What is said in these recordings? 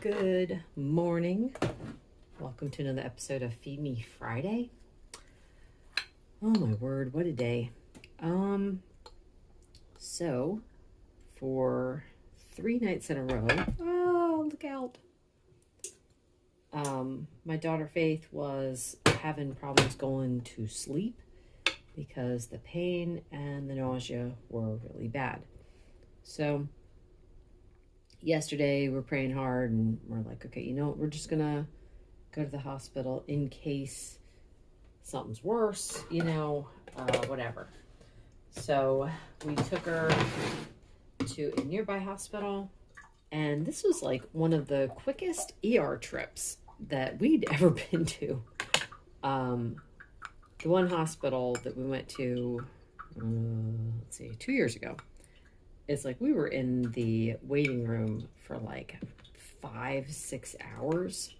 Good morning. Welcome to another episode of Feed Me Friday. Oh my word, what a day. So for 3 nights in a row, oh, look out. My daughter Faith was having problems going to sleep because the pain and the nausea were really bad. So yesterday we're praying hard and we're like, okay, we're just gonna go to the hospital in case something's worse, whatever. So we took her to a nearby hospital, and this was like one of the quickest ER trips that we'd ever been to. The one hospital that we went to, 2 years ago, it's like we were in the waiting room for like 5-6 hours,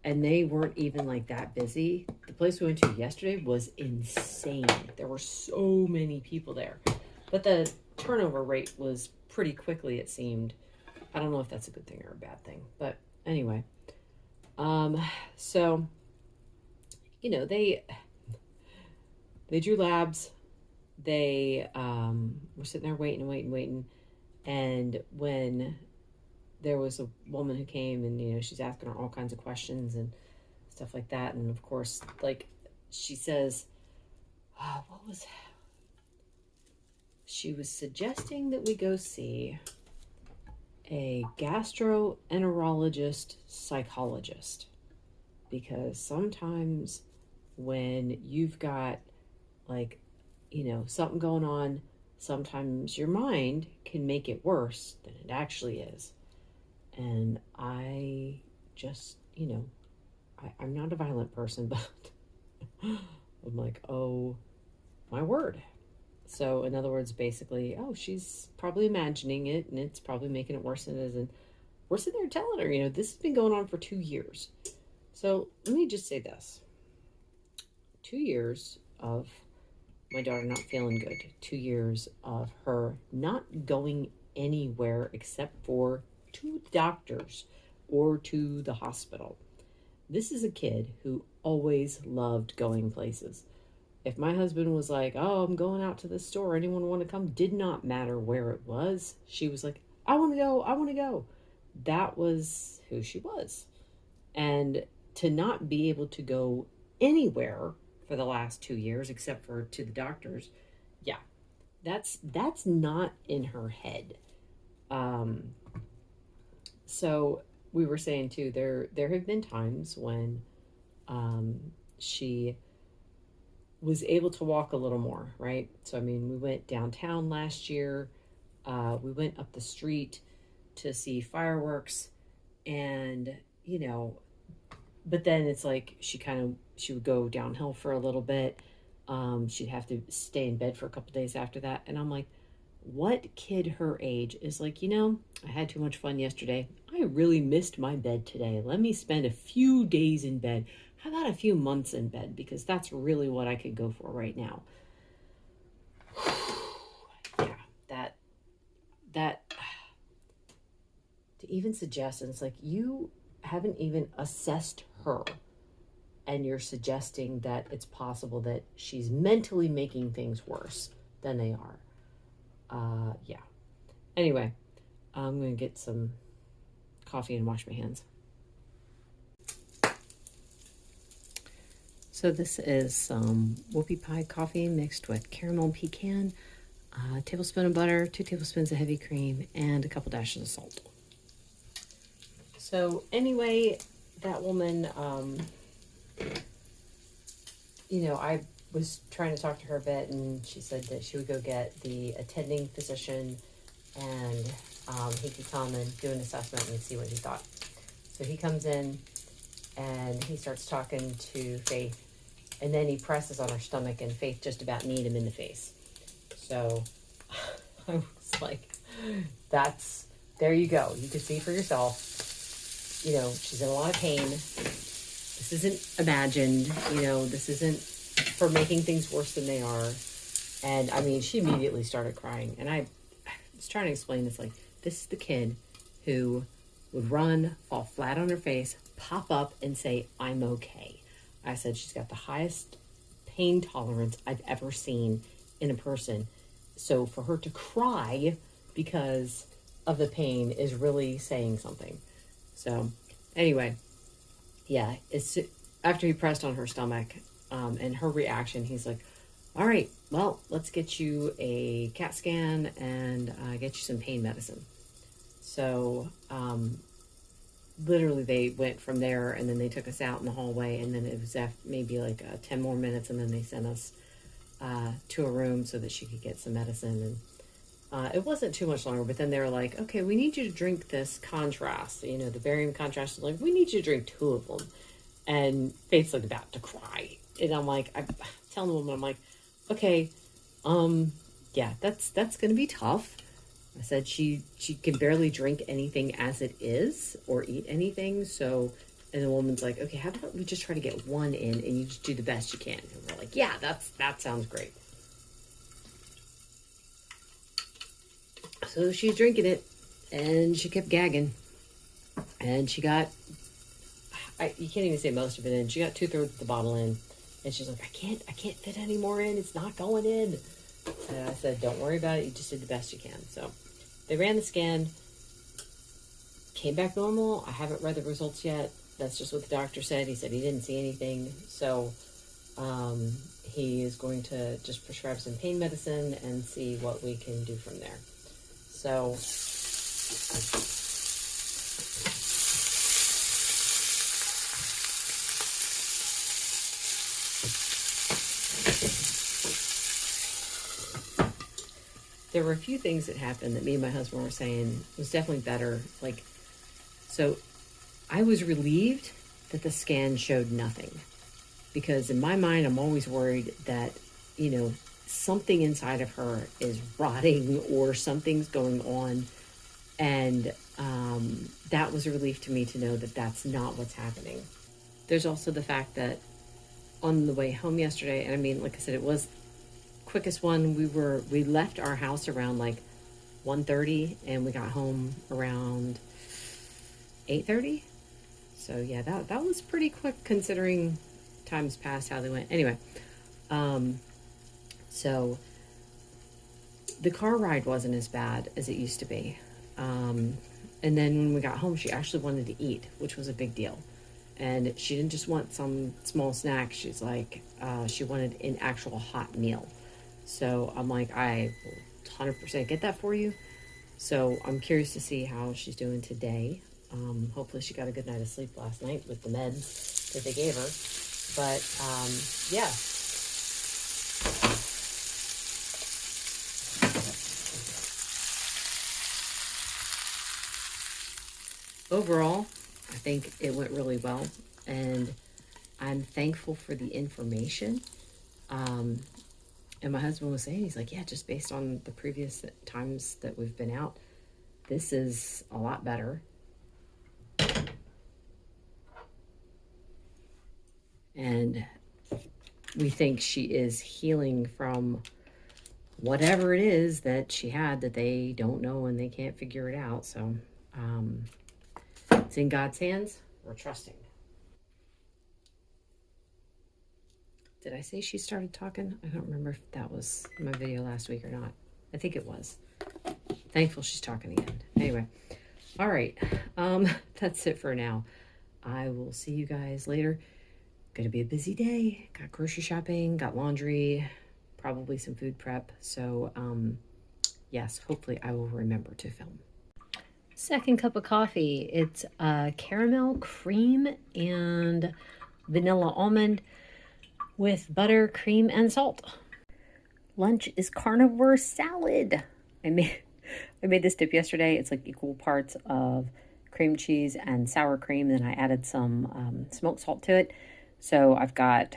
and they weren't even like that busy. The place we went to yesterday was insane. There were so many people there, but the turnover rate was pretty quickly, it seemed. I don't know if that's a good thing or a bad thing, but anyway. So they drew labs. They were sitting there waiting, and when there was a woman who came and she's asking her all kinds of questions and stuff like that, and of course, like, she says, she was suggesting that we go see a gastroenterologist psychologist, because sometimes when you've got something going on, sometimes your mind can make it worse than it actually is. And I just, I'm not a violent person, but I'm like, oh my word. So in other words, basically, she's probably imagining it and it's probably making it worse than it is. And we're sitting there telling her, this has been going on for 2 years. So let me just say this. 2 years of my daughter not feeling good. 2 years of her not going anywhere except for to the doctors or to the hospital. This is a kid who always loved going places. If my husband was like, I'm going out to the store, anyone want to come? Did not matter where it was. She was like, I want to go. That was who she was. And to not be able to go anywhere for the last 2 years, except for to the doctors, that's not in her head. So we were saying too, there have been times when she was able to walk a little more, right? So, we went downtown last year. We went up the street to see fireworks, and, but then it's like she would go downhill for a little bit. She'd have to stay in bed for a couple days after that. And I'm like, what kid her age is like, I had too much fun yesterday. I really missed my bed today. Let me spend a few days in bed. How about a few months in bed? Because that's really what I could go for right now. Yeah, that to even suggest, and it's like, you haven't even assessed her, and you're suggesting that it's possible that she's mentally making things worse than they are. Yeah. Anyway, I'm going to get some coffee and wash my hands. So this is some whoopie pie coffee mixed with caramel pecan, a tablespoon of butter, 2 tablespoons of heavy cream, and a couple dashes of salt. So anyway, that woman, I was trying to talk to her a bit, and she said that she would go get the attending physician, and he could come and do an assessment and see what he thought. So he comes in and he starts talking to Faith, and then he presses on her stomach, and Faith just about kneed him in the face. So I was like, there you go. You can see for yourself. She's in a lot of pain. This isn't imagined. This isn't for making things worse than they are. And she immediately started crying. And I was trying to explain this, like, this is the kid who would run, fall flat on her face, pop up, and say, "I'm okay." I said, she's got the highest pain tolerance I've ever seen in a person. So for her to cry because of the pain is really saying something. So anyway, yeah, it's after he pressed on her stomach, and her reaction, he's like, "All right, well, let's get you a CAT scan and get you some pain medicine." So literally they went from there, and then they took us out in the hallway, and then it was maybe like 10 more minutes, and then they sent us to a room so that she could get some medicine. And it wasn't too much longer, but then they were like, "Okay, we need you to drink this contrast, the barium contrast." Like, we need you to drink 2 of them. And Faith's like about to cry. And I'm telling the woman, I'm like, "Okay, yeah, that's going to be tough." I said she can barely drink anything as it is or eat anything. So, and the woman's like, "Okay, how about we just try to get 1 in and you just do the best you can?" And we're like, "Yeah, that sounds great." So she's drinking it, and she kept gagging, and she got, you can't even say most of it in. She got 2/3 of the bottle in, and she's like, I can't fit any more in. It's not going in." And I said, "Don't worry about it. You just did the best you can." So they ran the scan, came back normal. I haven't read the results yet. That's just what the doctor said. He said he didn't see anything. So he is going to just prescribe some pain medicine and see what we can do from there. So there were a few things that happened that me and my husband were saying was definitely better. So I was relieved that the scan showed nothing, because in my mind, I'm always worried that, something inside of her is rotting or something's going on. And that was a relief to me to know that that's not what's happening. There's also the fact that on the way home yesterday, and I mean, like I said, it was quickest one. We left our house around like 1:30, and we got home around 8:30. So yeah, that was pretty quick considering times past how they went. Anyway, so the car ride wasn't as bad as it used to be. And then when we got home, she actually wanted to eat, which was a big deal. And she didn't just want some small snack. She's like, she wanted an actual hot meal. So I'm like, I will 100% get that for you. So I'm curious to see how she's doing today. Hopefully she got a good night of sleep last night with the meds that they gave her. But yeah. Overall, I think it went really well, and I'm thankful for the information. And my husband was saying, he's like, "Yeah, just based on the previous times that we've been out, this is a lot better." And we think she is healing from whatever it is that she had that they don't know and they can't figure it out. So it's in God's hands. We're trusting. Did I say she started talking? I don't remember if that was my video last week or not. I think it was. Thankful she's talking again. Anyway, all right. That's it for now. I will see you guys later. Gonna be a busy day. Got grocery shopping, got laundry, probably some food prep. So yes, hopefully I will remember to film. Second cup of coffee. It's caramel cream and vanilla almond with butter, cream, and salt. Lunch is carnivore salad. I made this dip yesterday. It's like equal parts of cream cheese and sour cream. Then I added some smoked salt to it. So I've got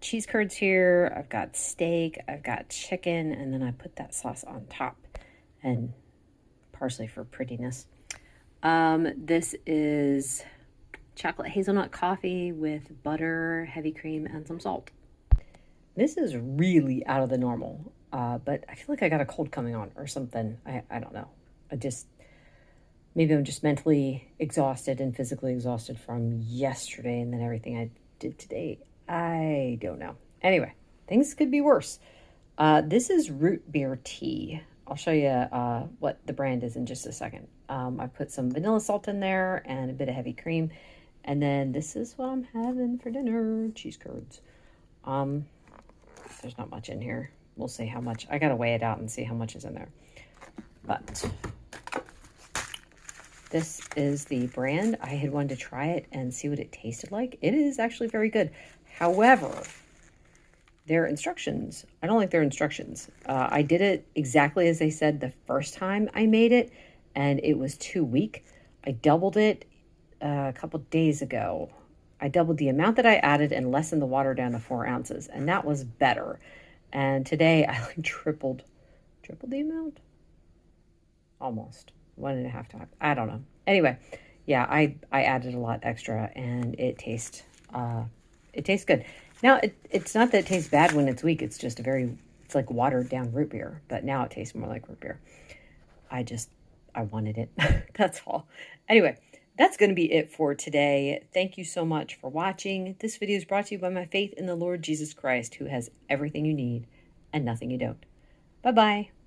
cheese curds here. I've got steak. I've got chicken. And then I put that sauce on top and parsley for prettiness. This is chocolate hazelnut coffee with butter, heavy cream, and some salt. This is really out of the normal, but I feel like I got a cold coming on or something. I don't know. Maybe I'm just mentally exhausted and physically exhausted from yesterday and then everything I did today. I don't know. Anyway, things could be worse. This is root beer tea. I'll show you what the brand is in just a second. I put some vanilla salt in there and a bit of heavy cream. And then this is what I'm having for dinner, cheese curds. There's not much in here. We'll see how much. I got to weigh it out and see how much is in there. But this is the brand. I had wanted to try it and see what it tasted like. It is actually very good. However, their instructions, I don't like their instructions. I did it exactly as they said the first time I made it, and it was too weak. I doubled it a couple days ago. I doubled the amount that I added and lessened the water down to 4 ounces, and that was better. And today I like tripled the amount? Almost. 1.5 times. I don't know. Anyway, yeah, I added a lot extra, and it tastes good. Now, it's not that it tastes bad when it's weak. It's just it's like watered down root beer, but now it tastes more like root beer. I wanted it. That's all. Anyway, that's going to be it for today. Thank you so much for watching. This video is brought to you by my faith in the Lord Jesus Christ, who has everything you need and nothing you don't. Bye-bye.